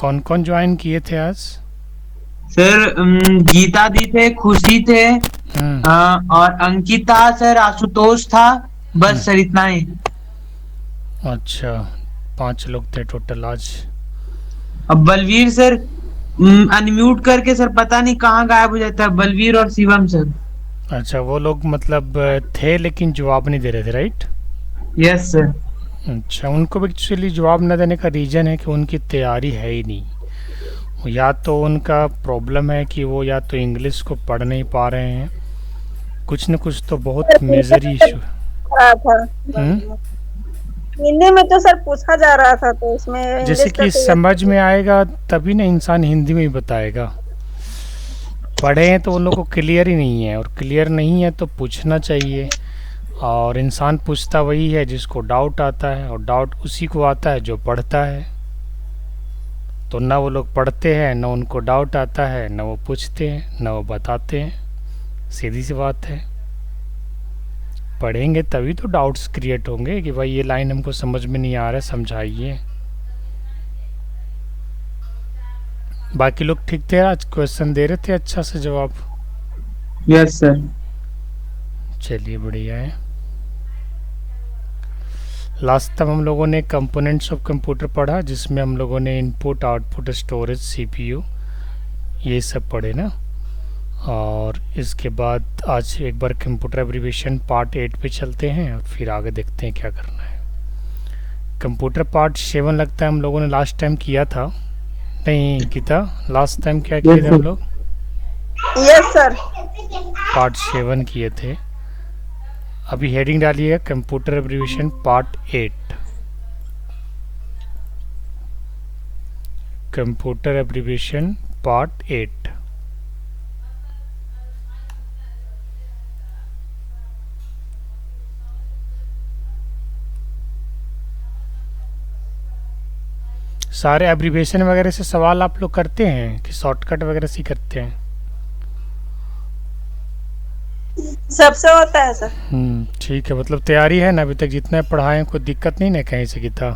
कौन कौन ज्वाइन किए थे आज? सर गीता दी थे, खुशी थे, हम्म। और अंकिता सर, आशुतोष था। हम्म। बस सर इतना ही। अच्छा, 5 लोग थे टोटल आज। अब बलवीर सर अनम्यूट करके सर पता नहीं कहाँ गायब हो जाता है, बलवीर और शिवम सर। अच्छा, वो लोग मतलब थे लेकिन जवाब नहीं दे रहे थे, राइट? Yes sir. अच्छा, उनको एक्चुअली जवाब न देने का रीज़न है कि उनकी तैयारी है ही नहीं। या तो उनका प्रॉब्लम है कि वो या तो इंग्लिश को पढ़ नहीं पा रहे हैं, कुछ न कुछ तो बहुत मेजर इशू। रहा था हम्म। हिंदी में तो सर पूछा जा रहा था, तो उसमें जैसे इंग्लिश का कि कोई समझ में आएगा तभी ना इंसान हिंदी में ही बताएगा। पढ़े हैं तो उन लोग को क्लियर ही नहीं है, और क्लियर नहीं है तो पूछना चाहिए। और इंसान पूछता वही है जिसको डाउट आता है, और डाउट उसी को आता है जो पढ़ता है। तो ना वो लोग पढ़ते हैं, ना उनको डाउट आता है, ना वो पूछते हैं, ना वो बताते हैं। सीधी सी बात है। पढ़ेंगे तभी तो डाउट्स क्रिएट होंगे कि भाई ये लाइन हमको समझ में नहीं आ रहा है, समझाइए। बाकी लोग ठीक थे आज, क्वेश्चन दे रहे थे अच्छा से जवाब। Yes sir. चलिए बढ़िया है। लास्ट टाइम हम लोगों ने कंपोनेंट्स ऑफ कंप्यूटर पढ़ा, जिसमें हम लोगों ने इनपुट आउटपुट स्टोरेज सीपीयू ये सब पढ़े ना। और इसके बाद आज एक बार कंप्यूटर एब्रीविएशन पार्ट 8 पे चलते हैं, और फिर आगे देखते हैं क्या करना है। कंप्यूटर पार्ट 7 लगता है हम लोगों ने लास्ट टाइम किया था। नहीं गीता, लास्ट टाइम क्या किए यस थे हम सर। लोग? Yes sir. पार्ट 7 किए थे। अभी हेडिंग डालिएगा computer abbreviation part 8। Computer abbreviation part 8। सारे एब्रीविएशन वगैरह से सवाल आप लोग करते हैं कि शॉर्टकट वगैरह से ही करते हैं? सबसे होता है सर। ठीक है, मतलब तैयारी है ना अभी तक, जितना पढ़ाए कोई दिक्कत नहीं ना कहीं से गीता?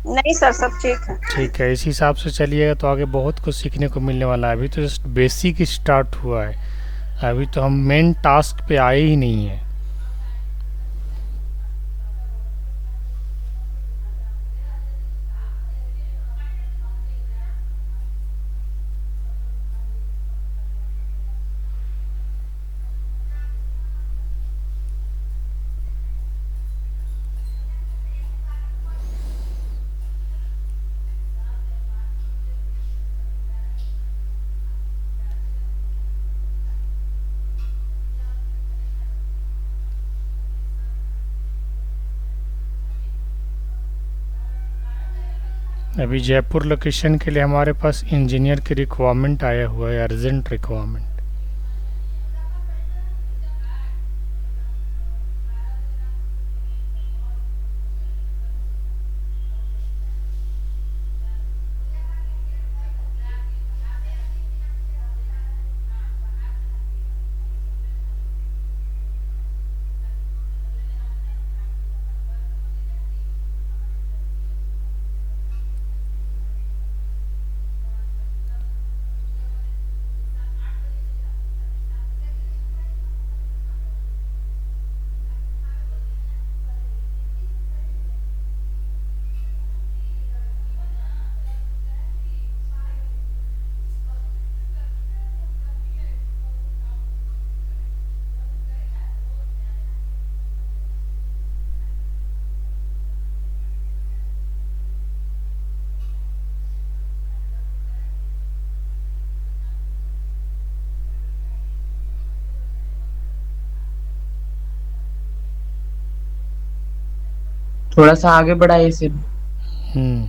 नहीं सर, सब ठीक है। ठीक है, इसी हिसाब से चलिएगा तो आगे बहुत कुछ सीखने को मिलने वाला है। अभी तो जस्ट बेसिक स्टार्ट हुआ है, अभी तो हम मेन टास्क पे आए ही नहीं हैं। अभी जयपुर लोकेशन के लिए हमारे पास इंजीनियर की रिक्वायरमेंट आया हुआ है, अर्जेंट रिक्वायरमेंट। थोड़ा सा आगे बढ़ाइए सर। हम्म।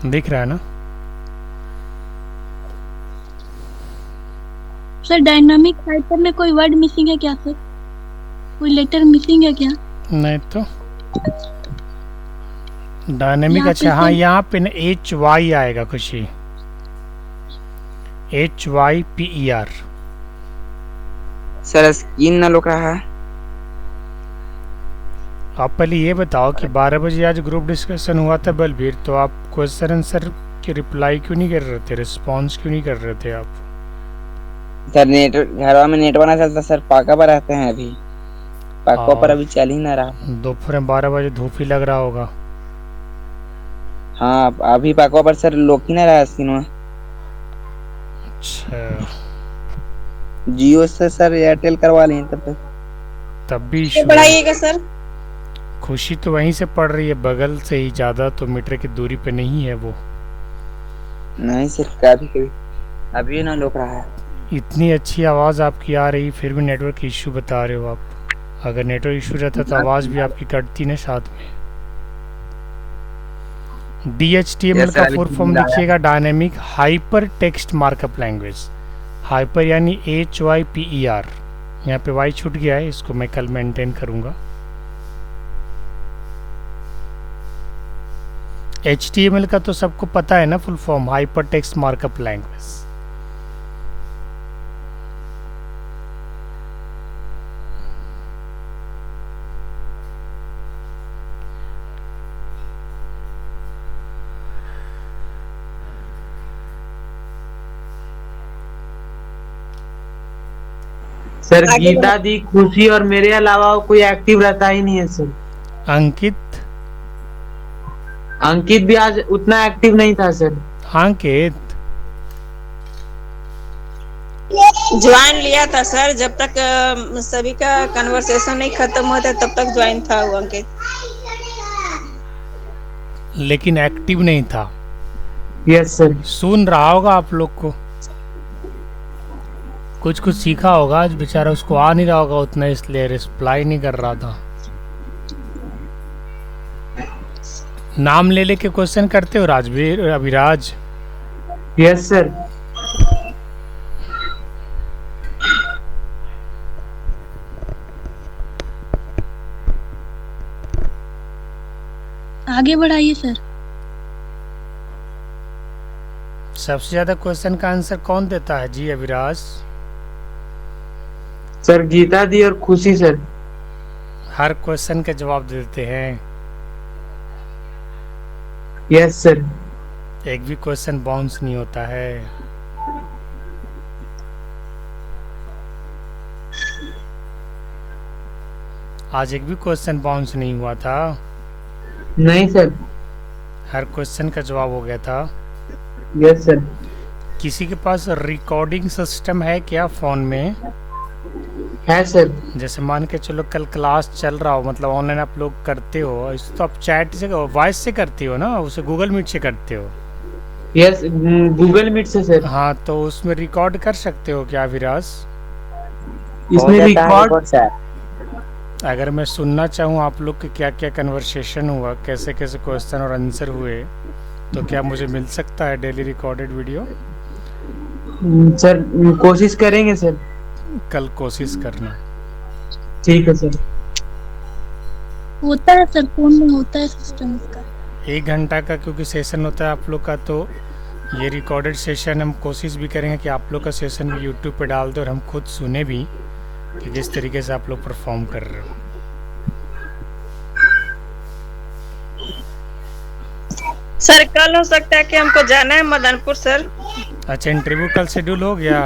दिख रहा है ना? सर डायनामिक हाइपर में कोई वर्ड मिसिंग है क्या सर? कोई लेटर मिसिंग है क्या? नहीं तो डायनेमिक। यहाँ पे अच्छा हाँ, तो- यहाँ पे ना HY आएगा खुशी, HYPER। सर स्क्रीन ना लुक रहा है। आप पहले ये बताओ कि 12 बजे आज ग्रुप डिस्कशन हुआ था बलबीर, तो आप क्वेश्चन आंसर की रिप्लाई क्यों नहीं कर रहे थे, रिस्पॉन्स क्यों नहीं कर रहे थे आप? सर नेट घर में नेट बना चलता सर, पाका पर रहते हैं अभी, पाका पर अभी चल ही ना रहा। दोपहर में 12 बजे धूप ही लग रहा होगा। हाँ अभी पाका पर सर लोग ही ना रहा स्क्रीन में। अच्छा, जियो से सर एयरटेल करवा लें तब भी ये इशू है। बढ़ाइएगा सर। खुशी तो वहीं से पढ़ रही है, बगल से ही, ज़्यादा तो मीटर की दूरी पे नहीं है वो। नहीं सर कभी कभी अभी ना लुक रहा है। इतनी अच्छी आवाज़ आपकी आ रही, फिर भी नेटवर्क इशू बता रहे हो आप। अगर नेटवर्क इशू रहता तो आवाज़ भी आपकी कटती ना साथ में। DHTML Yes, का sir, फुल फॉर्म लिखिएगा, dynamic hyper text markup language. Hyper यानी HYPER। यहाँ पे Y छूट गया है, इसको मैं कल मेंटेन करूँगा। HTML का तो सबको पता है ना full form, hyper text markup language. Sir आगे गीता दी, खुशी और मेरे अलावा कोई एक्टिव रहता ही नहीं है सर। अंकित, अंकित भी आज उतना एक्टिव नहीं था सर। अंकित ज्वाइन लिया था सर, जब तक सभी का कन्वर्सेशन नहीं खत्म हुआ था तब तक ज्वाइन था वो अंकित। लेकिन एक्टिव नहीं था। Yes sir. सुन रहा होगा आप लोग को, कुछ कुछ सीखा होगा आज, बेचारा उसको आ नहीं रहा होगा उतना, इसलिए रिप्लाई नहीं कर रहा था। नाम ले लेके क्वेश्चन करते हो राजवीर, अभिराज? Yes sir. आगे बढ़ाइए सर। सबसे ज्यादा क्वेश्चन का आंसर कौन देता है जी अभिराज? सर गीता दी और खुशी सर। हर क्वेश्चन का जवाब देते हैं। Yes sir. एक भी क्वेश्चन बाउंस नहीं होता है। आज एक भी क्वेश्चन बाउंस नहीं हुआ था। नहीं सर। हर क्वेश्चन का जवाब हो गया था। Yes sir. किसी के पास रिकॉर्डिंग सिस्टम है क्या फ़ोन में? है सर। जैसे मान के चलो कल क्लास चल रहा हो, मतलब ऑनलाइन आप लोग करते हो, इस तो आप चैट से, वॉइस से करते हो ना, उसे गूगल मीट से करते हो? यस, गूगल मीट से सर। हाँ, तो उसमें रिकॉर्ड कर सकते हो क्या विराज? इसमें रिकॉर्ड, अगर मैं सुनना चाहूँ आप लोग के क्या क्या कन्वर्सेशन हुआ, कैसे कैसे क्वेश्चन और आंसर हुए, तो क्या मुझे मिल सकता है डेली रिकॉर्डेड वीडियो? सर कोशिश करेंगे सर। कल कोशिश करना। ठीक है सर। होता है सर, फोन में होता है सिस्टम इसका। 1 घंटा का क्योंकि सेशन होता है आप लोग का, तो ये रिकॉर्डेड सेशन हम कोशिश भी करेंगे कि आप लोग का सेशन भी यूट्यूब पे डाल दो और हम खुद सुने भी, कि किस तरीके से आप लोग परफॉर्म कर रहे हो। सर कल हो सकता है कि हमको जाना है मदनपुर सर। अच्छा, इंटरव्यू कल शेड्यूल हो गया?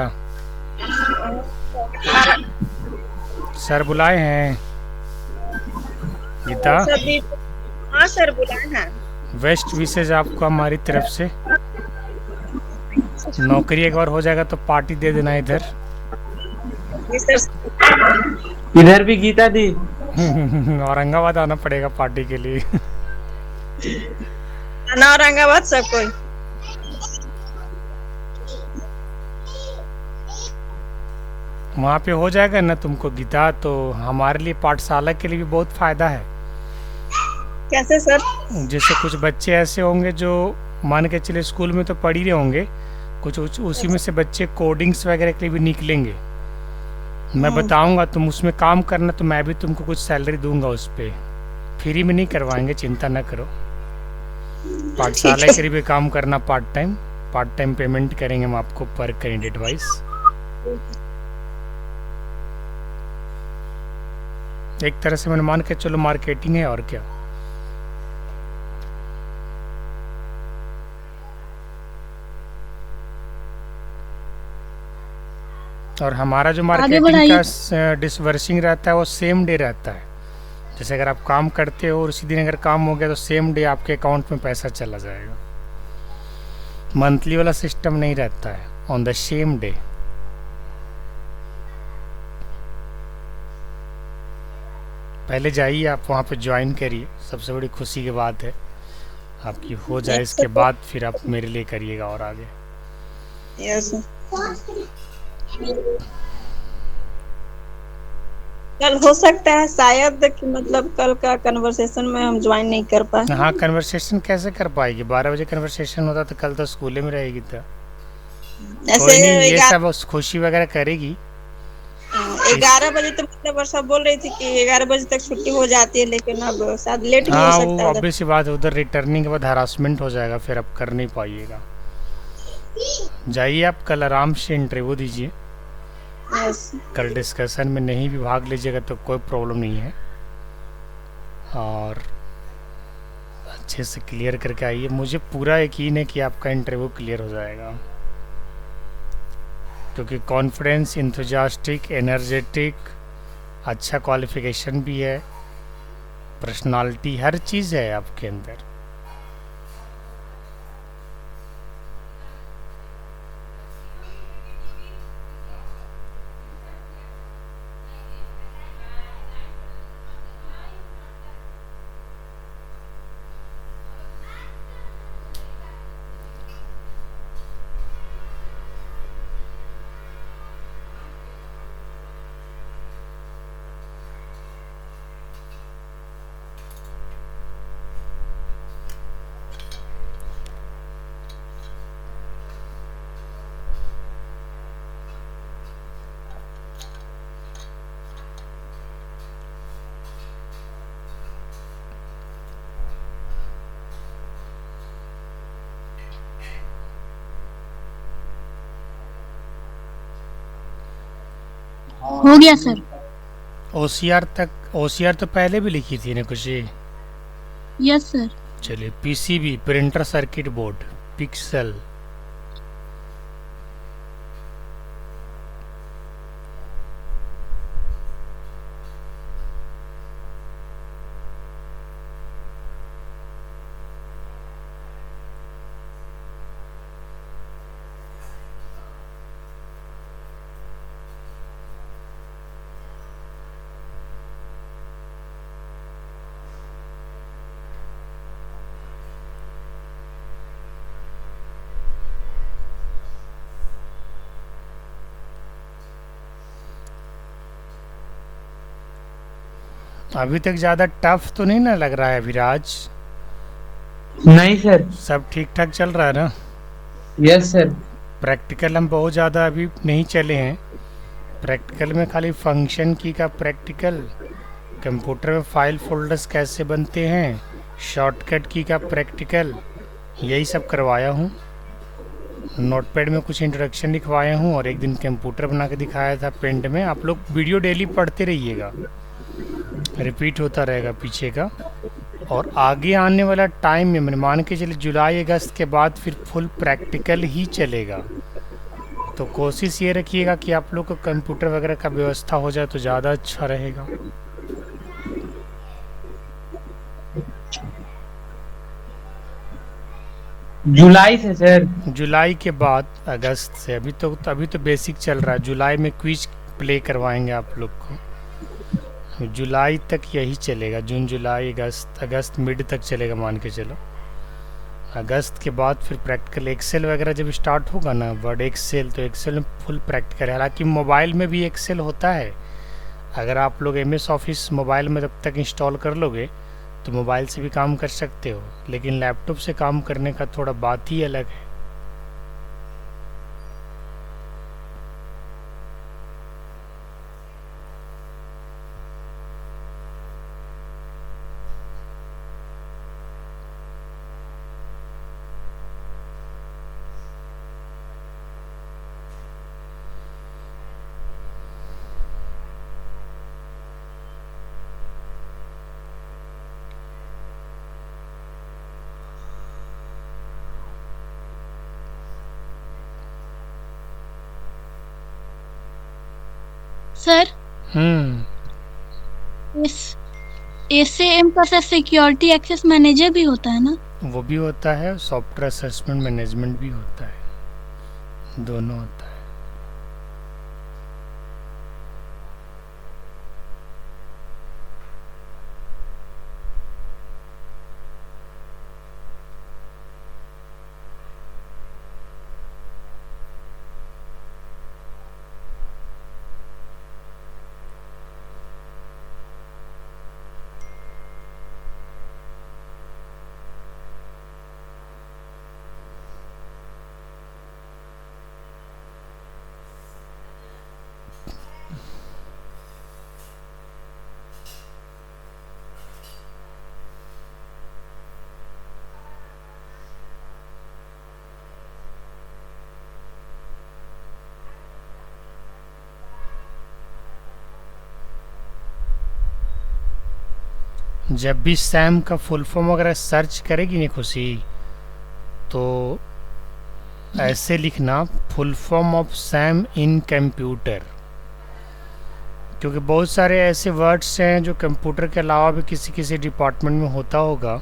सर बुलाए हैं गीता? सभी हाँ सर बुलाए हैं। बेस्ट विशेज आपको हमारी तरफ से। नौकरी एक बार हो जाएगा तो पार्टी दे देना इधर। जी सर। इधर भी गीता दी। औरंगाबाद आना पड़ेगा पार्टी के लिए। आना औरंगाबाद सब कोई। वहाँ पे हो जाएगा ना तुमको गीता, तो हमारे लिए पाठशाला के लिए भी बहुत फ़ायदा है। कैसे सर? जैसे कुछ बच्चे ऐसे होंगे जो मान के चले स्कूल में तो पढ़ ही रहे होंगे, कुछ उसी में से बच्चे कोडिंग्स वगैरह के लिए भी निकलेंगे। मैं बताऊंगा, तुम उसमें काम करना, तो मैं भी तुमको कुछ सैलरी दूंगा उस पर। फ्री में नहीं करवाएंगे, चिंता ना करो। पाठशाला के लिए भी काम करना पार्ट टाइम पेमेंट करेंगे हम आपको पर कैंडिडेट वाइज। एक तरह से मैंने मान के चलो मार्केटिंग है और क्या। और हमारा जो मार्केटिंग का डिसवर्सिंग रहता है वो सेम डे रहता है। जैसे अगर आप काम करते हो और उसी दिन अगर काम हो गया तो सेम डे आपके अकाउंट में पैसा चला जाएगा। मंथली वाला सिस्टम नहीं रहता है, ऑन द सेम डे। पहले जाइए आप वहाँ पे ज्वाइन करिए, सबसे बड़ी खुशी की बात है आपकी हो जाए। इसके बाद फिर आप मेरे लिए करिएगा और आगे। यस कल हो सकता है शायद कि मतलब कल का कन्वर्सेशन में हम ज्वाइन नहीं कर पाए। हाँ, कन्वर्सेशन कैसे कर पाएगी? 12 बजे कन्वर्सेशन होता तो कल तो स्कूल में रहेगी। तो कोई नहीं, ये सब खुशी वगैरह करेगी। 11 बजे तो मतलब वर्षा बोल रही थी कि 11 बजे तक छुट्टी हो जाती है, लेकिन अब शायद लेट भी हो सकता है। वो ऑब्वियस सी बात है, उधर रिटर्निंग के बाद हरासमेंट हो जाएगा, फिर आप कर नहीं पाइएगा। जाइए आप कल आराम से इंटरव्यू दीजिए। कल डिस्कशन में नहीं भी भाग लीजिएगा तो कोई प्रॉब्लम नहीं है, और अच्छे से क्लियर करके आइए। मुझे पूरा यकीन है कि आपका इंटरव्यू क्लियर हो जाएगा, क्योंकि कॉन्फिडेंस, इंथुजियास्टिक, एनर्जेटिक, अच्छा क्वालिफिकेशन भी है, पर्सनालिटी, हर चीज़ है आपके अंदर। हो गया सर। ओसीआर तो पहले भी लिखी थी ना कुछ। Yes sir. चलिए, PCB, printer circuit board, pixels, अभी तक ज़्यादा टफ तो नहीं ना लग रहा है विराज? नहीं सर। सब ठीक ठाक चल रहा है ना? Yes sir. प्रैक्टिकल हम बहुत ज़्यादा अभी नहीं चले हैं। प्रैक्टिकल में खाली फंक्शन की का प्रैक्टिकल, कंप्यूटर में फाइल फोल्डर्स कैसे बनते हैं, शॉर्टकट की का प्रैक्टिकल, यही सब करवाया हूँ। नोटपैड में कुछ इंट्रोडक्शन लिखवाया हूँ और एक दिन कंप्यूटर बना के दिखाया था पेंट में। आप लोग वीडियो डेली पढ़ते रहिएगा, रिपीट होता रहेगा पीछे का। और आगे आने वाला टाइम में मैंने मान के चले जुलाई अगस्त के बाद फिर फुल प्रैक्टिकल ही चलेगा। तो कोशिश ये रखिएगा कि आप लोग को कंप्यूटर वगैरह का व्यवस्था हो जाए तो ज़्यादा अच्छा रहेगा। जुलाई से सर? जुलाई के बाद अगस्त से। अभी तो बेसिक चल रहा है। जुलाई में क्विज प्ले करवाएंगे आप लोग को। जुलाई तक यही चलेगा, जून जुलाई अगस्त मिड तक चलेगा मान के चलो। अगस्त के बाद फिर प्रैक्टिकल एक्सेल वगैरह जब स्टार्ट होगा ना, वर्ड एक्सेल, तो एक्सेल में फुल प्रैक्टिकल है। हालांकि मोबाइल में भी एक्सेल होता है। अगर आप लोग MS ऑफिस मोबाइल में जब तक इंस्टॉल कर लोगे तो मोबाइल से भी काम कर सकते हो, लेकिन लैपटॉप से काम करने का थोड़ा बात ही अलग है। सर हम्म, इस SAM का सर सिक्योरिटी एक्सेस मैनेजर भी होता है ना? वो भी होता है, सॉफ्टवेयर असेसमेंट मैनेजमेंट भी होता है, दोनों होता है। जब भी सैम का फुल फॉर्म वगैरह सर्च करेगी नहीं खुशी, तो ऐसे लिखना full form of Sam in computer, क्योंकि बहुत सारे ऐसे वर्ड्स हैं जो कंप्यूटर के अलावा भी किसी किसी डिपार्टमेंट में होता होगा।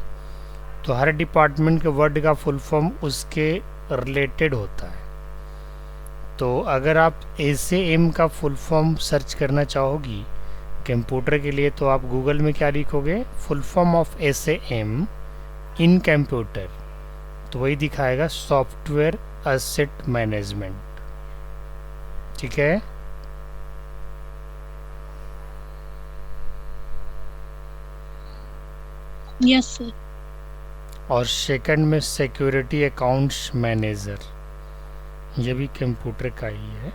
तो हर डिपार्टमेंट के वर्ड का फुल फॉर्म उसके रिलेटेड होता है। तो अगर आप SAM का फुल फॉर्म सर्च करना चाहोगी कंप्यूटर के लिए, तो आप गूगल में क्या लिखोगे, full form of SAM in computer, तो वही दिखाएगा सॉफ्टवेयर एसेट मैनेजमेंट। ठीक है। Yes sir. और सेकंड में सिक्योरिटी अकाउंट्स मैनेजर, ये भी कंप्यूटर का ही है।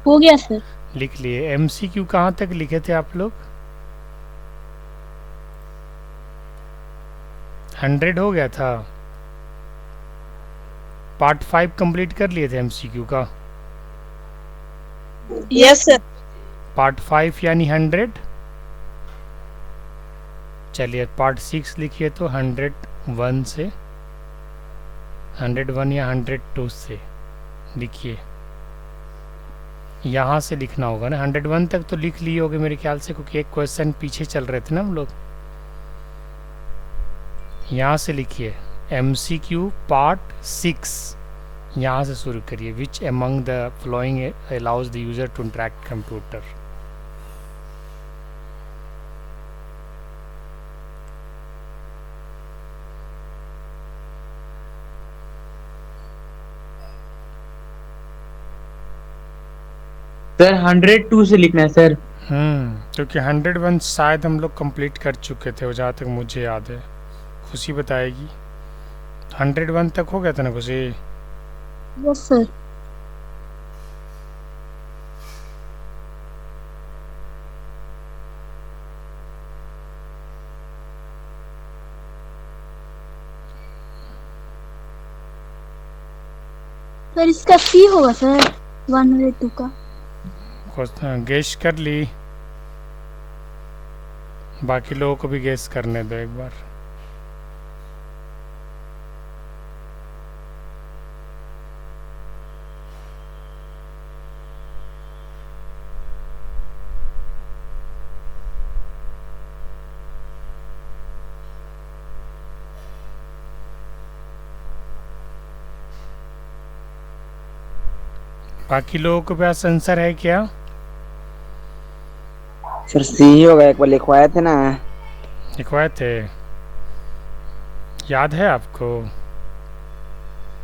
हो गया सर। लिख लिए। MCQ कहाँ तक लिखे थे आप लोग? 100 हो गया था। पार्ट 5 कंप्लीट कर लिए थे MCQ का। Yes sir. पार्ट 5 यानी 100। चलिए पार्ट 6 लिखिए तो 101 से 101 या 102 से लिखिए। यहाँ से लिखना होगा ना, 101 तक तो लिख लिए होगे मेरे ख्याल से, क्योंकि एक क्वेश्चन पीछे चल रहे थे ना हम लोग। यहाँ से लिखिए MCQ पार्ट 6, यहाँ से शुरू करिए। Which among the following allows the user to interact computer. Sir 102 से लिखना है सर। क्योंकि 101 शायद हम लोग कंप्लीट कर चुके थे, वो जहाँ तक मुझे याद है। खुशी बताएगी। 101 तक हो गया था ना खुशी? Yes sir. सर इसका सी होगा सर 102 का। गेस कर ली, बाकी लोगों को भी गेस करने दो एक बार। बाकी लोगों के पास आंसर है क्या? सर सी ही होगा, एक बार लिखवाए थे ना। लिखवाए थे, याद है आपको?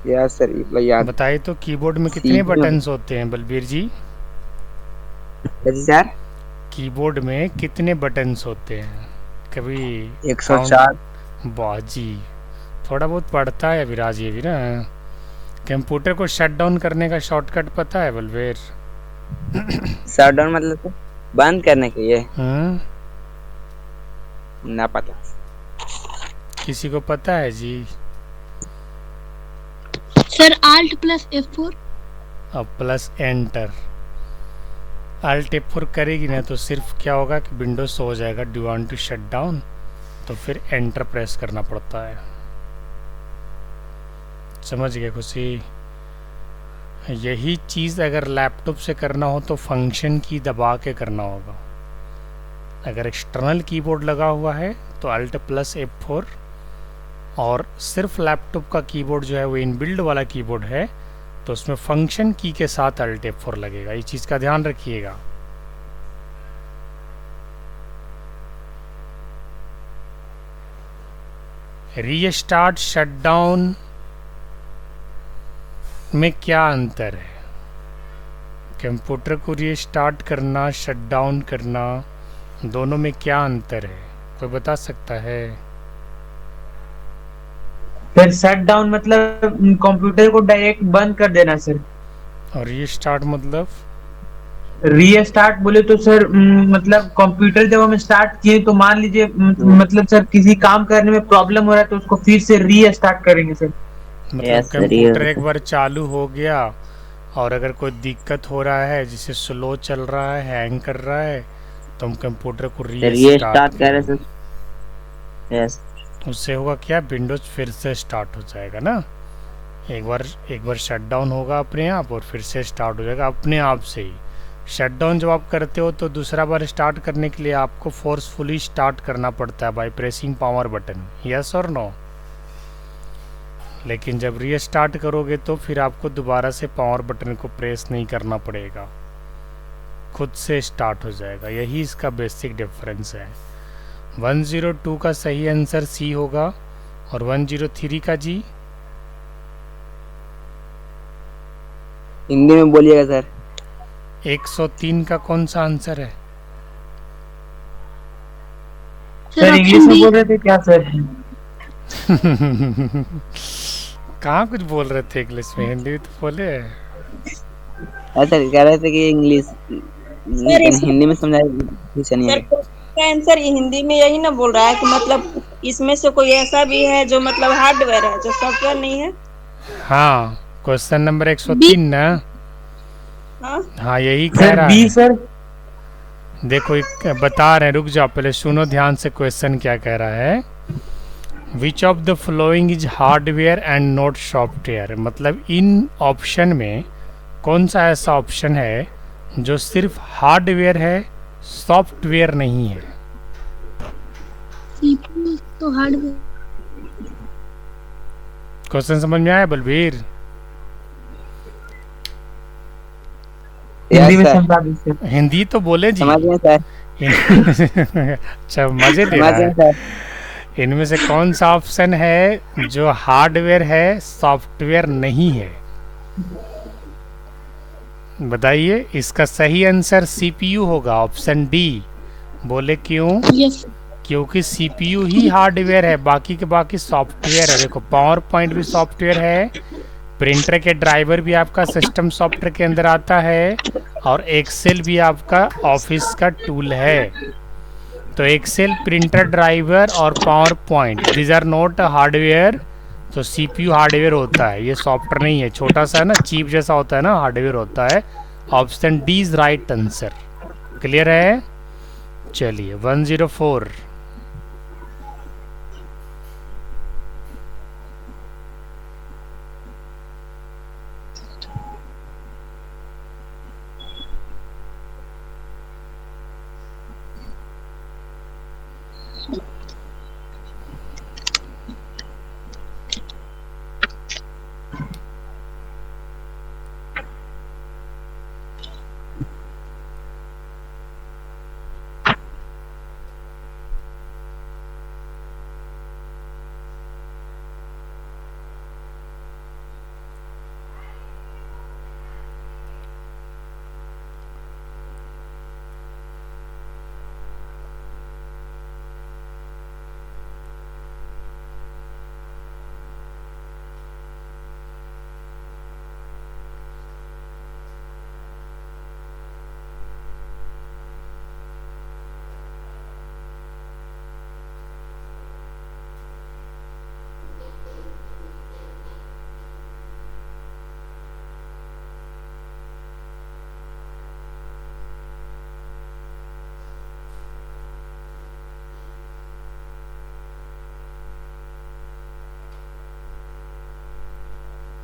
याद सर, एक बार याद। बताइए तो कीबोर्ड में सी कितने ही बटन्स होते हैं बलबीर जी? सर कीबोर्ड में कितने बटन्स होते हैं? कभी 104। वाह जी, थोड़ा बहुत पढ़ता है विराज ये भी ना। कंप्यूटर को शट डाउन करने का शॉर्टकट पता है बलबीर? शट डाउन मतलब सर बंद करने के लिए? ना पता। किसी को पता है जी? Sir Alt + F4। अब प्लस एंटर, Alt F4 करेगी ना तो सिर्फ क्या होगा कि विंडोज हो जाएगा do want to shut down, तो फिर एंटर प्रेस करना पड़ता है। समझ गए खुशी? यही चीज़ अगर लैपटॉप से करना हो तो फंक्शन की दबा के करना होगा। अगर एक्सटर्नल कीबोर्ड लगा हुआ है तो Alt + F4, और सिर्फ लैपटॉप का कीबोर्ड जो है वो इनबिल्ड वाला कीबोर्ड है तो उसमें फंक्शन की के साथ Alt F4 लगेगा। ये चीज़ का ध्यान रखिएगा। रीस्टार्ट शट डाउन में क्या अंतर है? कंप्यूटर को रीस्टार्ट करना, शट डाउन करना, दोनों में क्या अंतर है? कोई बता सकता है? सर शट डाउन मतलब कंप्यूटर को डायरेक्ट बंद कर देना सर। और रीस्टार्ट मतलब? रीस्टार्ट बोले तो सर मतलब कंप्यूटर जब हम स्टार्ट किए तो मान लीजिए मतलब सर किसी काम करने में प्रॉब्लम हो रहा है तो उसको फिर से रीस्टार्ट करेंगे सर। मतलब कंप्यूटर एक बार चालू हो गया और अगर कोई दिक्कत हो रहा है, जैसे स्लो चल रहा है, हैंग कर रहा है, तो हम कंप्यूटर को रीस्टार्ट करें। यस, उससे होगा क्या, विंडोज फिर से स्टार्ट हो जाएगा ना। एक बार शट डाउन होगा अपने आप और फिर से स्टार्ट हो जाएगा अपने आप से ही। शट डाउन जब आप करते हो तो दूसरा बार स्टार्ट करने के लिए आपको फोर्सफुली स्टार्ट करना पड़ता है by pressing power button, yes और नो। लेकिन जब रीस्टार्ट करोगे तो फिर आपको दोबारा से पावर बटन को प्रेस नहीं करना पड़ेगा, खुद से स्टार्ट हो जाएगा। यही इसका बेसिक डिफरेंस है। 102 का सही आंसर सी होगा और 103 का जी? हिंदी में बोलिएगा सर। 103 का कौन सा आंसर है? सर इंग्लिश में बोल रहे थे क्या सर? कहाँ कुछ बोल रहे थे इंग्लिश में, हिंदी में तो बोले। अच्छा, कह रहे थे कि इंग्लिश हिंदी में समझाइए। आंसर हिंदी में यही ना बोल रहा है कि मतलब इसमें से कोई ऐसा भी है जो मतलब हार्डवेयर है, जो सॉफ्टवेयर नहीं है। हाँ, क्वेश्चन नंबर 103 ना। हाँ यही कह रहा है सर। देखो बता रहे हैं, रुक जाओ पहले सुनो ध्यान से क्वेश्चन क्या कह रहा है। Which of the following is hardware and not software, मतलब इन ऑप्शन में कौन सा ऐसा ऑप्शन है जो सिर्फ हार्डवेयर है, सॉफ्टवेयर नहीं है? तो हार्डवेयर। क्वेश्चन समझ में आया बलबीर? हिंदी में समझा दीजिए। हिंदी तो बोले जी। समझ गए सर। अच्छा मजे ले रहा है। इनमें से कौन सा ऑप्शन है जो हार्डवेयर है, सॉफ्टवेयर नहीं है? बताइए। इसका सही आंसर सीपीयू होगा, ऑप्शन डी। बोले क्यों? क्योंकि सीपीयू ही हार्डवेयर है, बाकी के बाकी सॉफ्टवेयर है। देखो पावर पॉइंट भी सॉफ्टवेयर है, प्रिंटर के ड्राइवर भी आपका सिस्टम सॉफ्टवेयर के अंदर आता है, और एक्सेल भी आपका ऑफिस का टूल है। तो एक्सेल, प्रिंटर ड्राइवर और PowerPoint, these are not hardware, तो सीपीयू हार्डवेयर होता है, ये सॉफ्टवेयर नहीं है, छोटा सा है ना, चिप जैसा होता है ना, हार्डवेयर होता है। Option D is right answer. Clear है? चलिए 104।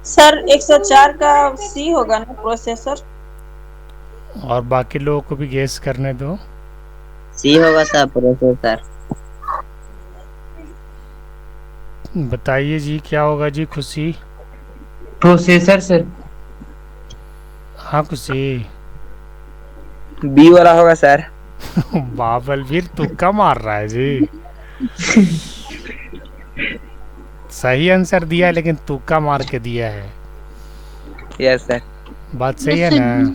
सर 104 का सी होगा ना प्रोसेसर? और बाकी लोगों को भी गेस करने दो। सी होगा सर प्रोसेसर। बताइए जी क्या होगा जी खुशी? Processor sir. हाँ खुशी। बी वाला होगा सर। बाबलवीर तुक्का मार रहा है जी। सही आंसर दिया है लेकिन तुक्का मार के दिया है। Yes sir. बात सही है ना?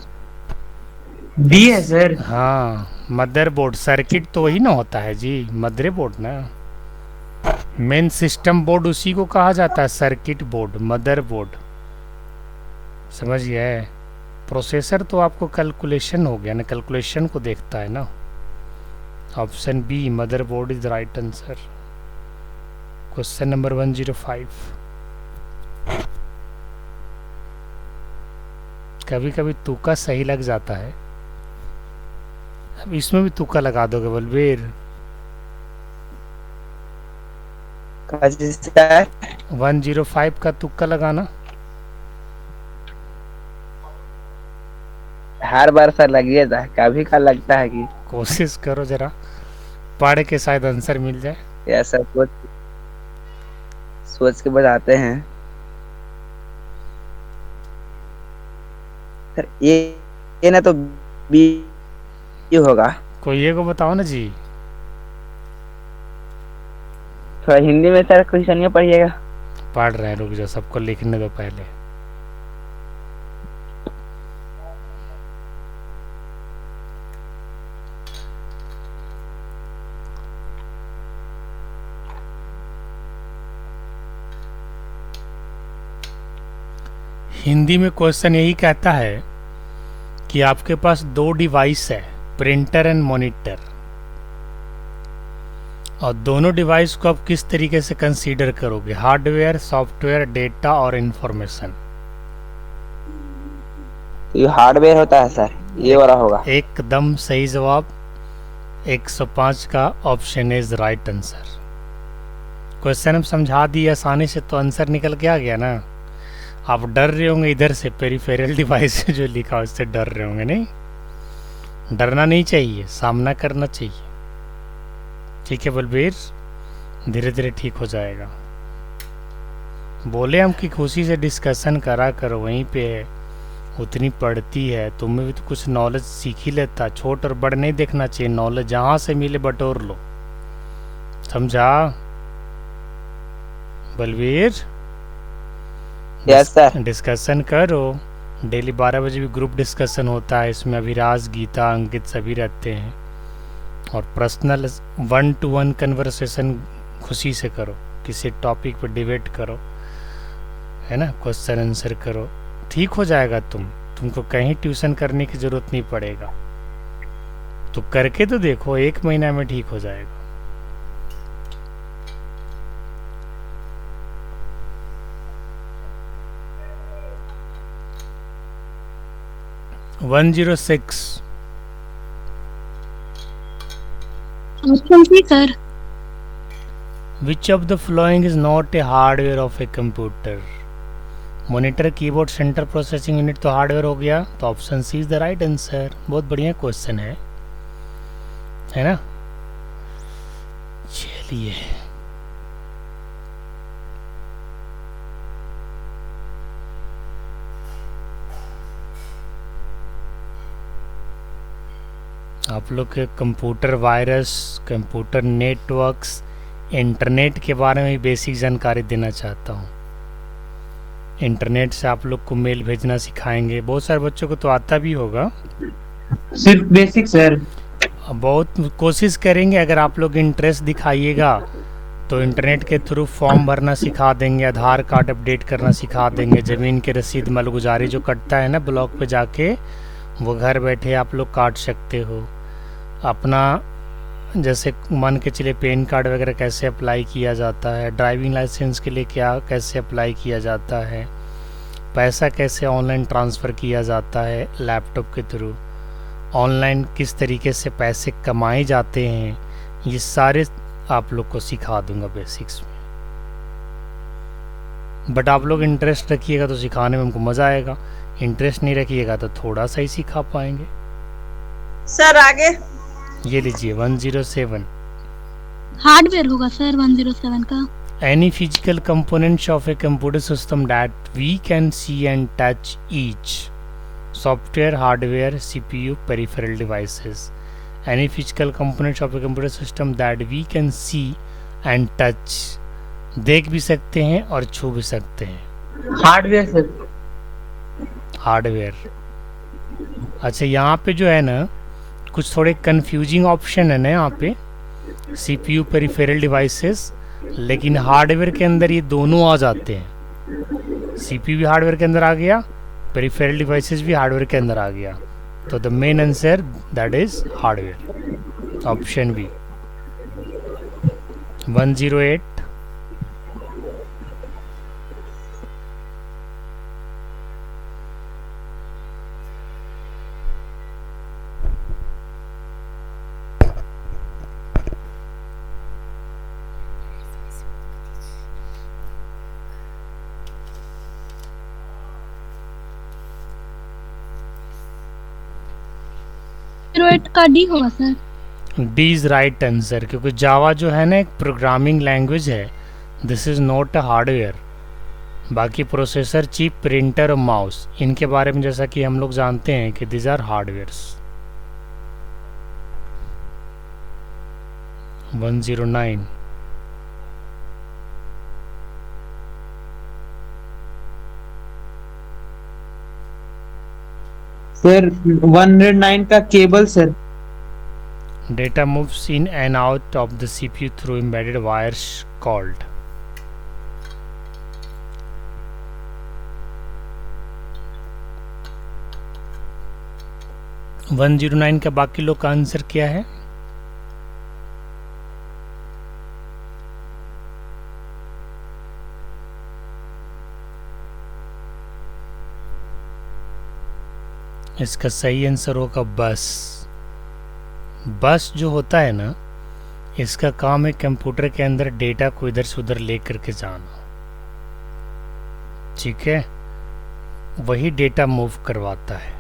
डी है सर। हाँ, मदरबोर्ड सर्किट तो वही ना होता है जी, मदरबोर्ड ना। मेन सिस्टम बोर्ड उसी को कहा जाता है, सर्किट बोर्ड, मदरबोर्ड। समझ गए? प्रोसेसर तो आपको कैलकुलेशन हो गया ना, कैलकुलेशन को देखता है ना। Option B motherboard is right answer. Question number 105। कभी कभी तुक्का सही लग जाता है। अब इसमें भी तुक्का लगा दोगे बलबीर? सर 105 का तुक्का लगाना। हर बार सर लग जाता है, कभी का लगता है कि कोशिश करो जरा, पढ़ के शायद आंसर मिल जाए। यस सर, सोच के बताते हैं सर। ये ना तो बी होगा। कोई ये को बताओ ना जी। थोड़ा हिंदी में सर क्वेश्चन ये पढ़िएगा। पढ़ रहे हैं, रुक जाओ, सबको लिखने दो पहले। हिंदी में क्वेश्चन यही कहता है कि आपके पास दो डिवाइस है, प्रिंटर एंड मॉनिटर, और दोनों डिवाइस को आप किस तरीके से कंसीडर करोगे? हार्डवेयर, सॉफ्टवेयर, डेटा और इंफॉर्मेशन। ये हार्डवेयर होता है सर, ये वाला होगा। एकदम सही जवाब। 105 का option is right answer. Question हम समझा दिए आसानी से, तो आंसर निकल के आ गया ना। आप डर रहे होंगे इधर से, पेरिफेरल डिवाइस जो लिखा उससे डर रहे होंगे। नहीं, डरना नहीं चाहिए, सामना करना चाहिए। ठीक है बलबीर, धीरे धीरे ठीक हो जाएगा। बोले हम कि खुशी से डिस्कशन करा करो, वहीं पे है, उतनी पढ़ती है, तुम्हें भी तो कुछ नॉलेज सीख ही लेता। छोट और बड़ नहीं देखना चाहिए, नॉलेज जहाँ से मिले बटोर लो। समझा बलबीर? Yes sir. डिस्कशन करो। डेली 12 बजे भी ग्रुप डिस्कशन होता है, इसमें अभिराज, गीता, अंकित सभी रहते हैं। और पर्सनल 1-to-1 कन्वर्सेशन खुशी से करो, किसी टॉपिक पर डिबेट करो, है ना, क्वेश्चन आंसर करो, ठीक हो जाएगा। तुमको कहीं ट्यूशन करने की ज़रूरत नहीं पड़ेगा। तो करके तो देखो, 1 महीना में ठीक हो जाएगा। 106. Option C sir. Which of the following is not a hardware of a computer? Monitor, keyboard, central processing unit तो हार्डवेयर हो गया, तो option C is the right answer. बहुत बढ़िया क्वेश्चन है ना। चलिए आप लोग के computer virus, computer networks, internet के बारे में बेसिक जानकारी देना चाहता हूँ। इंटरनेट से आप लोग को मेल भेजना सिखाएंगे। बहुत सारे बच्चों को तो आता भी होगा, सिर्फ बेसिक सर। बहुत कोशिश करेंगे। अगर आप लोग इंटरेस्ट दिखाइएगा तो इंटरनेट के थ्रू फॉर्म भरना सिखा देंगे, आधार कार्ड अपडेट करना सिखा देंगे, ज़मीन की रसीद मालगुजारी जो कटता है ना ब्लॉक पे जाके, वो घर बैठे आप लोग काट सकते हो। अपना जैसे मान के चलिए पैन कार्ड वगैरह कैसे अप्लाई किया जाता है, ड्राइविंग लाइसेंस के लिए क्या कैसे अप्लाई किया जाता है, पैसा कैसे ऑनलाइन ट्रांसफ़र किया जाता है लैपटॉप के थ्रू, ऑनलाइन किस तरीके से पैसे कमाए जाते हैं, ये सारे आप लोग को सिखा दूंगा बेसिक्स में। बट आप लोग इंटरेस्ट रखिएगा तो सिखाने में हमको मज़ा आएगा, इंटरेस्ट नहीं रखिएगा तो थोड़ा सा ही सिखा पाएंगे। सर आगे ये लीजिए 107। हार्डवेयर होगा सर 107 का। Any physical components of a computer system that we can see and touch each. Software, hardware, CPU, peripheral devices. Any physical components of a computer system that we can see and touch. देख भी सकते हैं और छू भी सकते हैं। Hardware sir. Hardware. अच्छा यहाँ पे जो है ना कुछ थोड़े कंफ्यूजिंग ऑप्शन है ना यहाँ पे, CPU, पेरिफेरल डिवाइसेस, लेकिन हार्डवेयर के अंदर ये दोनों आ जाते हैं। CPU भी हार्डवेयर के अंदर आ गया, पेरिफेरल डिवाइसेस भी हार्डवेयर के अंदर आ गया, तो the main answer that is hardware, option B 108। का डी होगा sir. D is right answer, क्योंकि जावा जो है ना एक प्रोग्रामिंग लैंग्वेज है, this is not a hardware. बाकी प्रोसेसर, चिप, प्रिंटर और माउस, इनके बारे में जैसा कि हम लोग जानते हैं कि दिस आर हार्डवेयर्स। 109। सर 109 का cable sir. Data moves in and out of the CPU through embedded wires called. । 109 का बाकी लोग का आंसर क्या है? इसका सही आंसर होगा बस। बस जो होता है ना, इसका काम है कंप्यूटर के अंदर डेटा को इधर से उधर ले करके जाना, ठीक है, वही डेटा मूव करवाता है।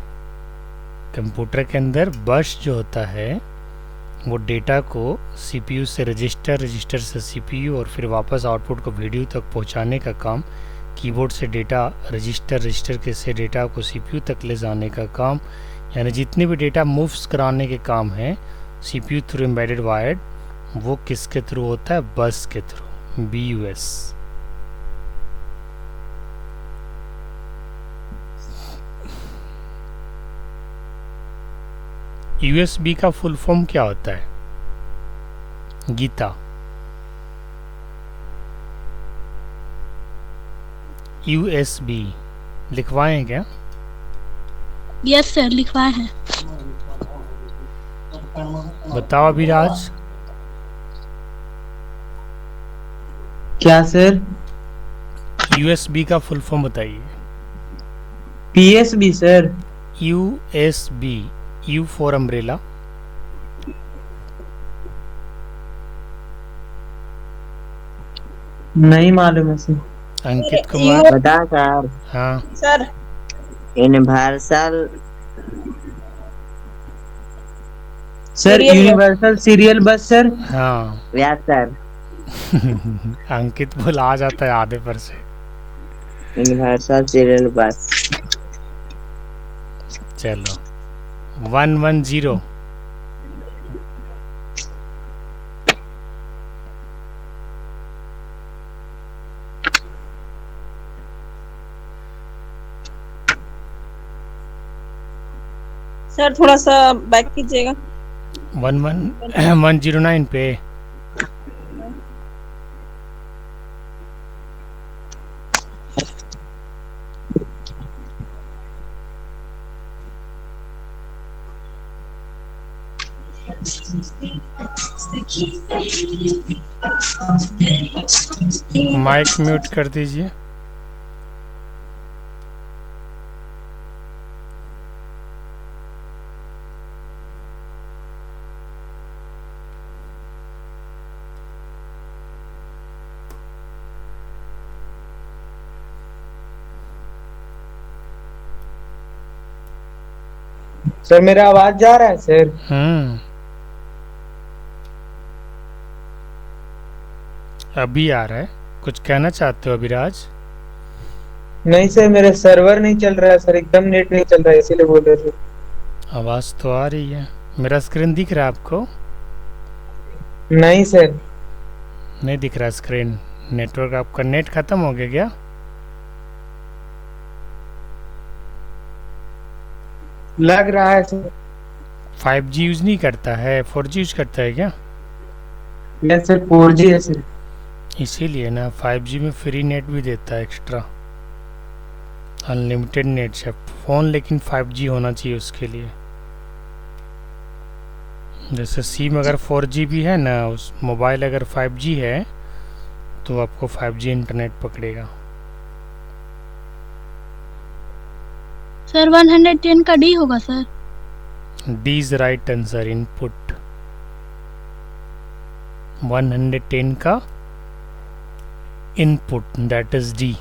कंप्यूटर के अंदर बस जो होता है वो डेटा को सीपीयू से रजिस्टर, रजिस्टर से सीपीयू और फिर वापस आउटपुट को वीडियो तक पहुंचाने का काम, कीबोर्ड से डेटा रजिस्टर, रजिस्टर के से डेटा को सीपीयू तक ले जाने का काम, यानी जितने भी डेटा मूव्स कराने के काम हैं सीपीयू थ्रू एम्बेडेड वायर्ड, वो किसके थ्रू होता है? बस के थ्रू, BUS। USB का फुल फॉर्म क्या होता है? गीता। USB लिखवाएं क्या? यस सर लिखवाए हैं। बताओ अभिराज। क्या सर? USB का फुल फॉर्म बताइए। PSB sir. USB, U for umbrella. नहीं मालूम है सर। अंकित कुमार। बता सर। हाँ sir universal sir Serial bus. Universal serial बस सर। हाँ यस सर। अंकित बोला आ जाता है आधे पर से। यूनिवर्सल सीरियल बस। चलो 110। सर थोड़ा सा बैक कीजिएगा। 11109 पे। माइक म्यूट कर दीजिए। सर मेरा आवाज जा रहा है सर? अभी आ रहा है। कुछ कहना चाहते हो अभिराज? नहीं सर, मेरा सर्वर नहीं चल रहा है सर, एकदम नेट नहीं चल रहा है, इसीलिए बोल रहे थे। आवाज़ तो आ रही है। मेरा स्क्रीन दिख रहा है आपको? नहीं सर। नहीं दिख रहा स्क्रीन। नेटवर्क आपका नेट ख़त्म हो गया क्या? लग रहा है सर। 5G यूज़ नहीं करता है, 4G यूज़ करता है क्या? यस सर, 4G है सर। इसीलिए ना 5G में फ्री नेट भी देता है एक्स्ट्रा, अनलिमिटेड नेट से फ़ोन, लेकिन 5G होना चाहिए उसके लिए। जैसे सिम अगर 4G भी है ना, उस मोबाइल अगर 5G है तो आपको 5G इंटरनेट पकड़ेगा। सर 110 का डी होगा sir. D is right answer. Input 110 का input, that is D.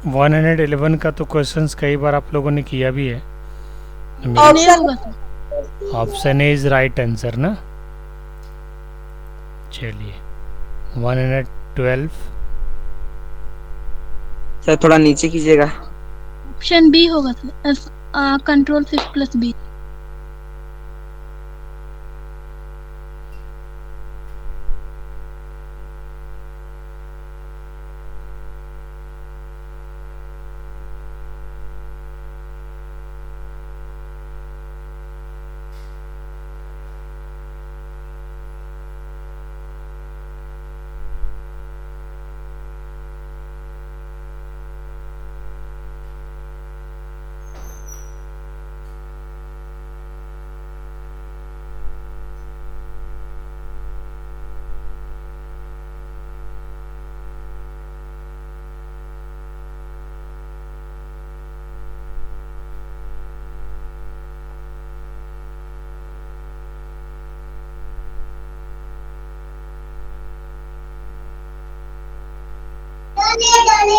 One 111 का तो क्वेश्चंस कई बार आप लोगों ने किया भी है। नहीं होगा sir. Option A is right answer ना। चलिए 112। सर थोड़ा नीचे कीजिएगा। ऑप्शन बी होगा sir, control shift plus B.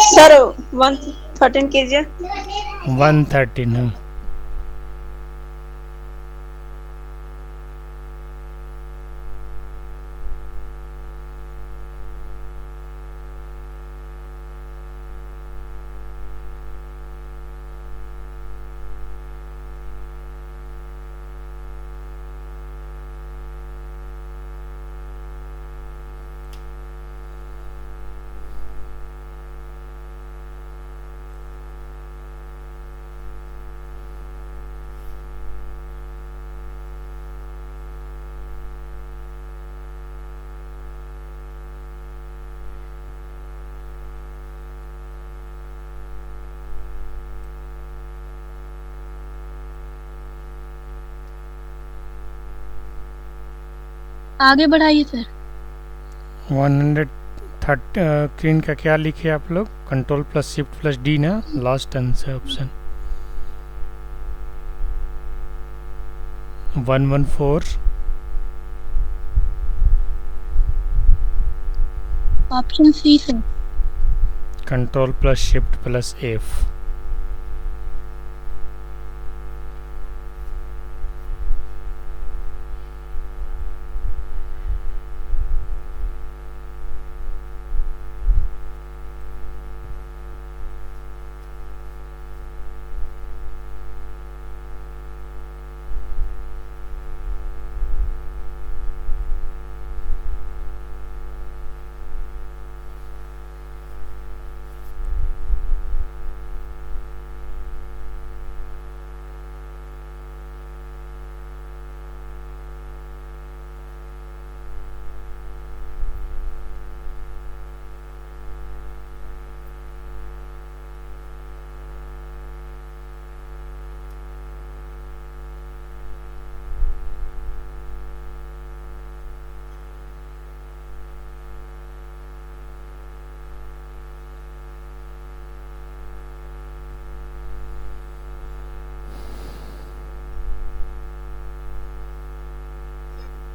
Sir 113 कीजिए। 113। आगे बढ़ाइए सर। 130 क्रीन का क्या लिखे आप लोग? Control plus shift plus D ना, last answer option 114 option C sir. Control plus shift plus F.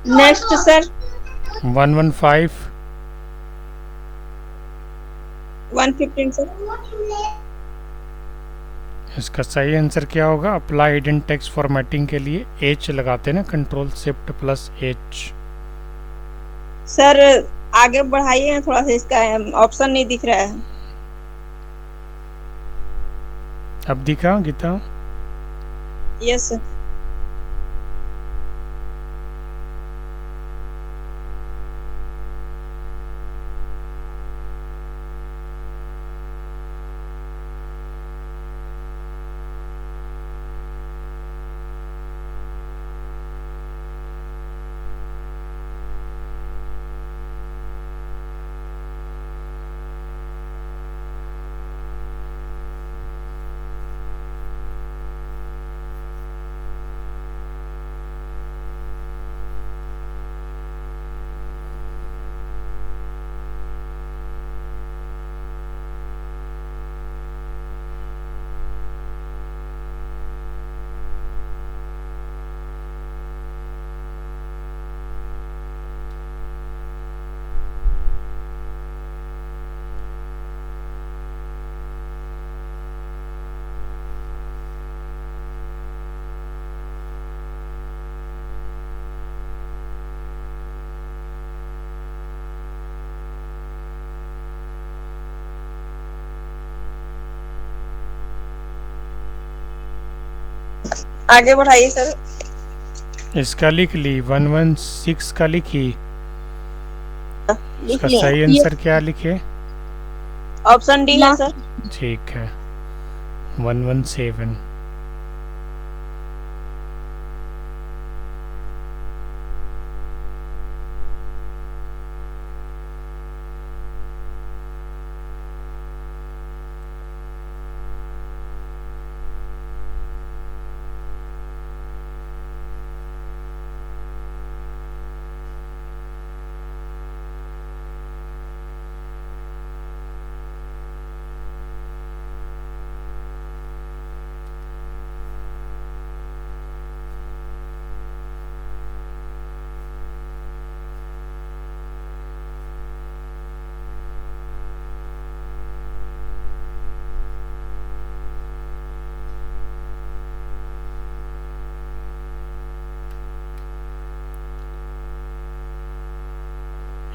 Next sir 115 115 sir. इसका सही आंसर क्या होगा? अप्लाई हिडन टेक्स्ट फॉर्मेटिंग के लिए एच लगाते हैं ना, control shift plus H. Sir आगे बढ़ाइए थोड़ा सा, इसका ऑप्शन नहीं दिख रहा है। अब दिखा गीता? Yes sir. आगे बढ़ाइए सर। इसका लिख ली, 116 का लिखी। लिख इसका लिया। सही आंसर क्या लिखे? ऑप्शन डी है सर। ठीक है, 117।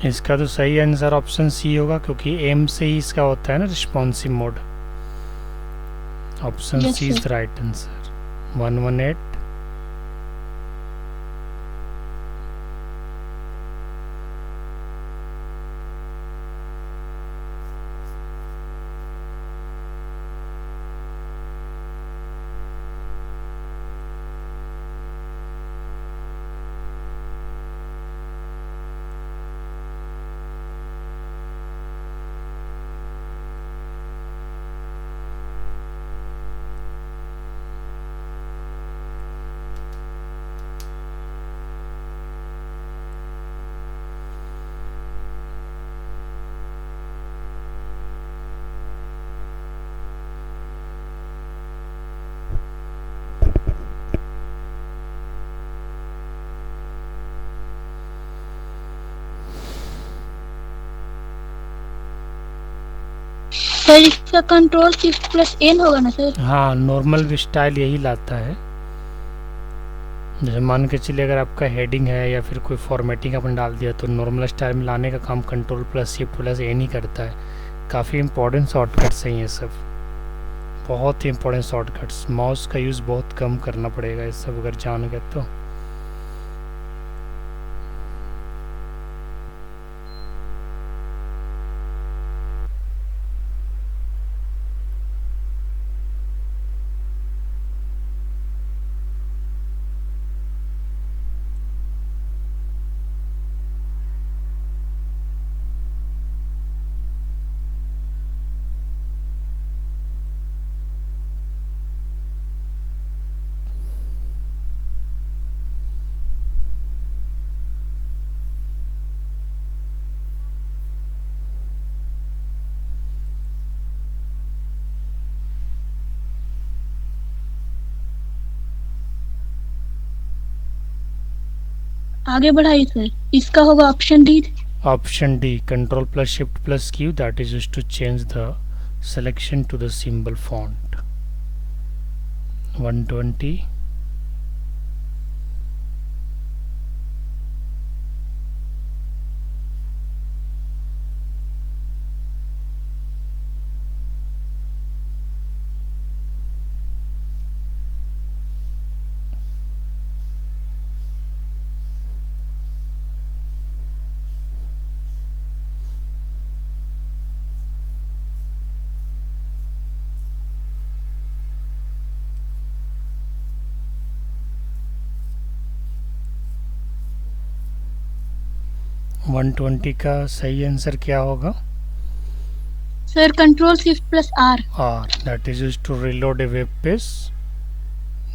इसका तो सही आंसर ऑप्शन सी होगा, क्योंकि एम से ही इसका होता है ना responsive mode. Option Yes, C is sir. The right answer. 118। Sir इसका कंट्रोल शिफ्ट प्लस एन होगा ना सर? हाँ, नॉर्मल भी स्टाइल यही लाता है। जैसे मान के चलिए अगर आपका हेडिंग है या फिर कोई फॉर्मेटिंग आपने डाल दिया तो नॉर्मल स्टाइल में लाने का काम control plus shift plus N ही करता है। काफ़ी इंपॉर्टेंट शॉर्टकट्स हैं ये सब, बहुत ही इंपॉर्टेंट शॉर्टकट्स। माउस का यूज़ बहुत कम करना पड़ेगा ये सब अगर जान गए तो। आगे बढ़ाइए सर। इसका होगा option D. Option D, control plus shift plus Q, that is used to change the selection to the symbol font. 120. One 120 का सही आंसर क्या होगा? Sir control shift plus R. R, that is used to reload a web page.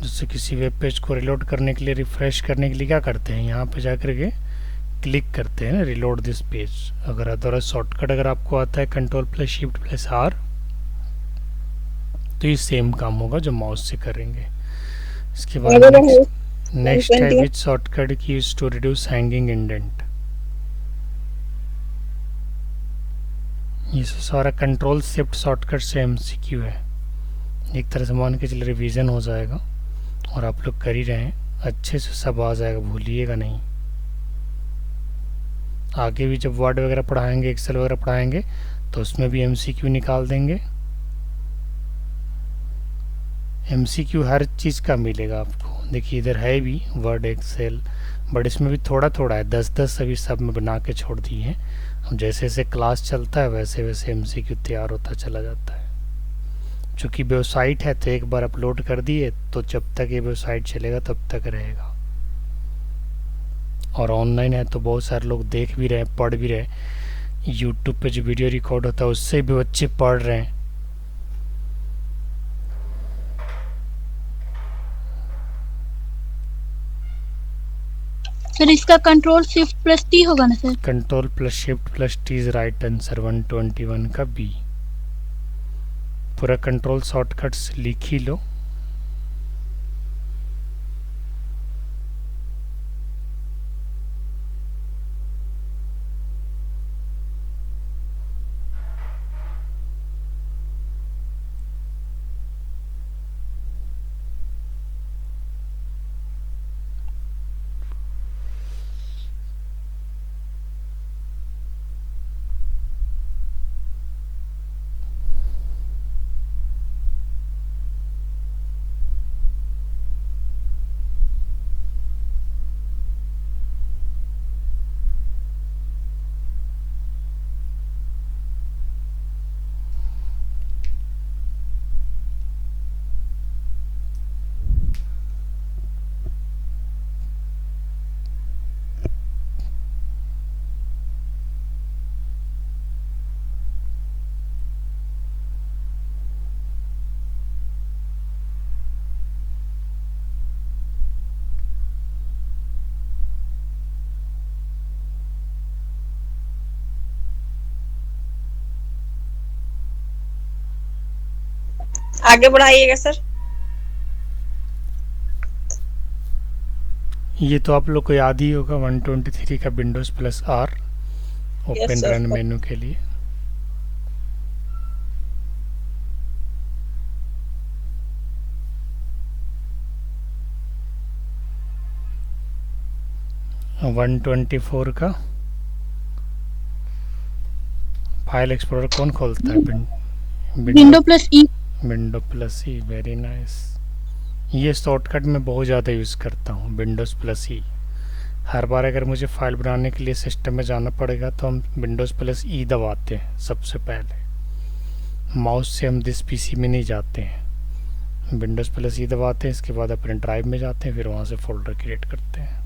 जैसे किसी web page को reload करने के लिए, रिफ्रेश करने के लिए क्या करते हैं, यहाँ पे जाकर के क्लिक करते हैं ना, रिलोड दिस पेज। अगर अदरवाइज शॉर्टकट अगर आपको आता है control plus shift plus R तो ये सेम काम होगा जो माउस से करेंगे। इसके बाद नेक्स्ट है which shortcut key use to reduce hanging indent. ये सारा कंट्रोल शिफ्ट शॉर्टकट से एमसीक्यू है। एक तरह से मान के चलिए रिवीजन हो जाएगा और आप लोग कर ही रहे हैं, अच्छे से सब आ जाएगा, भूलिएगा नहीं। आगे भी जब वर्ड वगैरह पढ़ाएंगे, एक्सेल वगैरह पढ़ाएंगे तो उसमें भी एमसीक्यू निकाल देंगे। एमसीक्यू हर चीज़ का मिलेगा आपको। देखिए इधर है भी वर्ड एक्सेल, बट इसमें भी थोड़ा थोड़ा है, 10-10 अभी सब में बना के छोड़ दिए हैं। अब जैसे जैसे क्लास चलता है वैसे वैसे एमसीक्यू तैयार होता चला जाता है। चूँकि वेबसाइट है तो एक बार अपलोड कर दिए तो जब तक ये वेबसाइट चलेगा तब तक रहेगा। और ऑनलाइन है तो बहुत सारे लोग देख भी रहे हैं, पढ़ भी रहे। यूट्यूब पे जो वीडियो रिकॉर्ड होता है उससे भी बच्चे पढ़ रहे हैं। सर इसका कंट्रोल शिफ्ट प्लस टी होगा ना sir? Control plus shift plus T is right answer. 121 का बी। पूरा कंट्रोल शॉर्टकट्स लिख ही लो। आगे बढ़ाइएगा सर। ये तो आप लोग को याद ही होगा, 123 का Windows plus R open sir. Run menu के लिए। 124 का फाइल एक्सप्लोरर कौन खोलता है? Window plus E. Window plus E, very nice. ये शॉर्टकट मैं बहुत ज़्यादा यूज़ करता हूँ, विंडोज़ प्लस ई। हर बार अगर मुझे फाइल बनाने के लिए सिस्टम में जाना पड़ेगा तो हम विंडोज़ प्लस ई दबाते हैं सबसे पहले। माउस से हम दिस पीसी में नहीं जाते हैं, विंडोज़ प्लस ई दबाते हैं, इसके बाद अपने ड्राइव में जाते हैं, फिर वहाँ से फोल्डर क्रिएट करते हैं।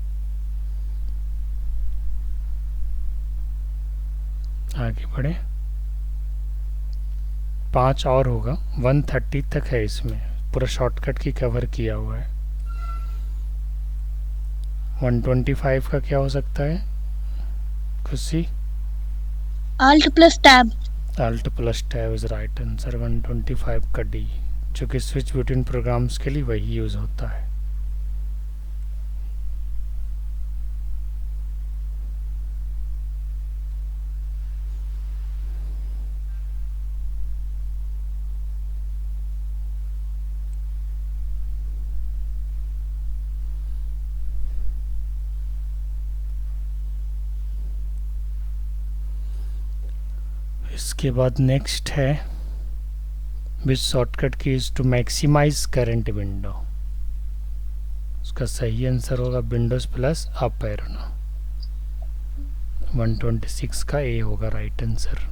आगे बढ़े, 5 और होगा, 130 तक है, इसमें पूरा शॉर्टकट की कवर किया हुआ है। 125 का क्या हो सकता है खुशी? Alt plus tab. Alt plus tab is right answer. 125 का डी, जो कि स्विच बिटवीन प्रोग्राम्स के लिए वही यूज़ होता है। इसके बाद नेक्स्ट है which shortcut key is to maximise current window. उसका सही आंसर होगा विंडोज प्लस अप एरो ना। 126 का ए होगा right answer.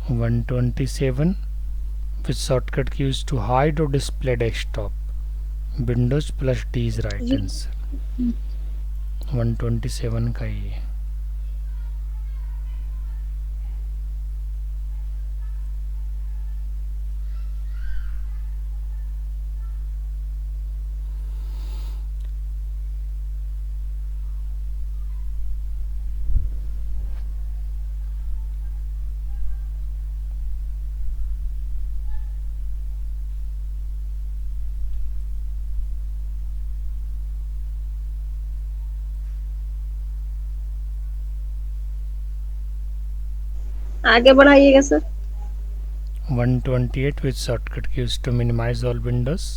One 127 with shortcut key used to hide or display desktop. Windows plus D is right answer. 127 का ये। आगे बढ़ाइएगा sir. 128 with shortcut key used to minimize all windows.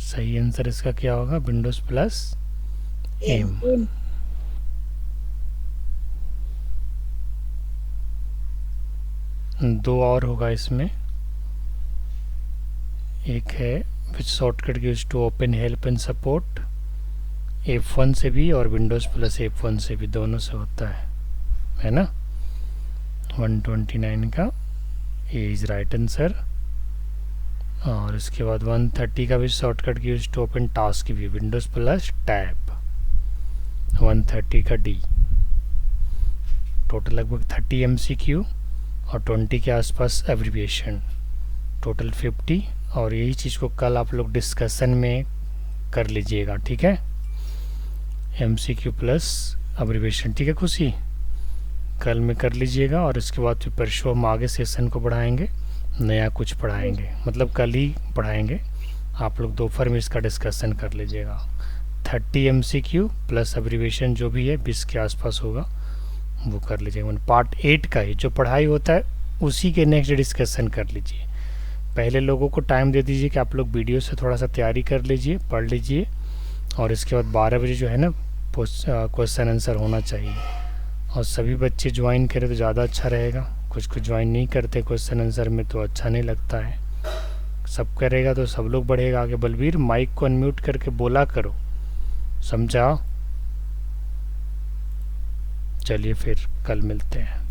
सही answer इसका क्या होगा? Windows plus M. दो और होगा इसमें, एक है which shortcut use to open help and support, F1 से भी और विंडोज प्लस F1 से भी, दोनों से होता है ना। 129 का ए इज राइट आंसर। और इसके बाद 130 का भी shortcut use to open task view, Windows plus tab. 130 का डी। टोटल लगभग 30 MCQ और 20 के आसपास एब्रिविएशन, टोटल 50। और यही चीज़ को कल आप लोग डिस्कशन में कर लीजिएगा, ठीक है। MCQ प्लस एब्रिविएशन, ठीक है खुशी, कल में कर लीजिएगा। और इसके बाद फिर परसों हम आगे सेशन को बढ़ाएंगे, नया कुछ पढ़ाएंगे, मतलब कल ही पढ़ाएंगे। आप लोग दोपहर में इसका डिस्कशन कर लीजिएगा। 30 MCQ प्लस एब्रिविएशन जो भी है 20 के आसपास होगा, वो कर लीजिएगा। पार्ट 8 का ही जो पढ़ाई होता है उसी के नेक्स्ट डिस्कशन कर लीजिए। पहले लोगों को टाइम दे दीजिए कि आप लोग वीडियो से थोड़ा सा तैयारी कर लीजिए, पढ़ लीजिए। और इसके बाद 12 बजे जो है ना क्वेश्चन आंसर होना चाहिए। और सभी बच्चे ज्वाइन करें तो ज़्यादा अच्छा रहेगा। कुछ ज्वाइन नहीं करते क्वेश्चन आंसर में तो अच्छा नहीं लगता है। सब करेगा तो सब लोग बढ़ेगा आगे। बलबीर माइक को अनम्यूट करके बोला करो, समझा? चलिए फिर कल मिलते हैं।